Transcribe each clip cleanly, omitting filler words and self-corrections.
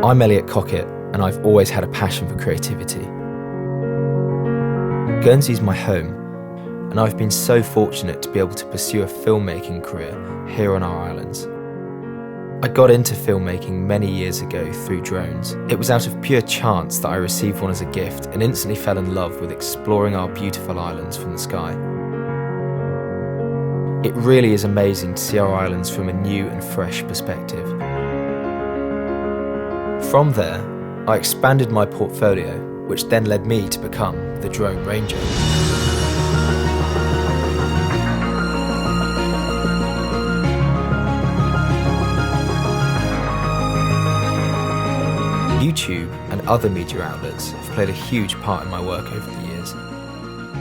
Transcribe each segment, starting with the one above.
I'm Elliot Cockett, and I've always had a passion for creativity. Guernsey's my home, and I've been so fortunate to be able to pursue a filmmaking career here on our islands. I got into filmmaking many years ago through drones. It was out of pure chance that I received one as a gift and instantly fell in love with exploring our beautiful islands from the sky. It really is amazing to see our islands from a new and fresh perspective. From there, I expanded my portfolio, which then led me to become the Drone Ranger. YouTube and other media outlets have played a huge part in my work over the years.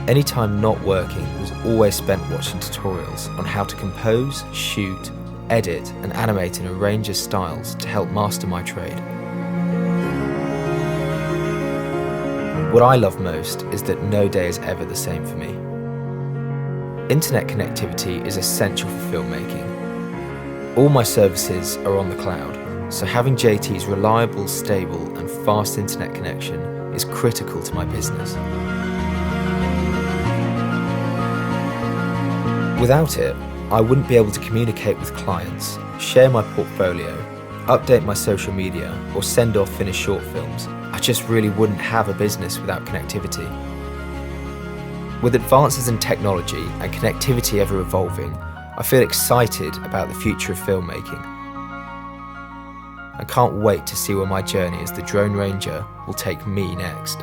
Any time not working was always spent watching tutorials on how to compose, shoot, edit and animate in a range of styles to help master my trade. What I love most is that no day is ever the same for me. Internet connectivity is essential for filmmaking. All my services are on the cloud, so having JT's reliable, stable and fast internet connection is critical to my business. Without it, I wouldn't be able to communicate with clients, share my portfolio, update my social media or send off finished short films. I just really wouldn't have a business without connectivity. With advances in technology and connectivity ever evolving, I feel excited about the future of filmmaking. I can't wait to see where my journey as the Drone Ranger will take me next.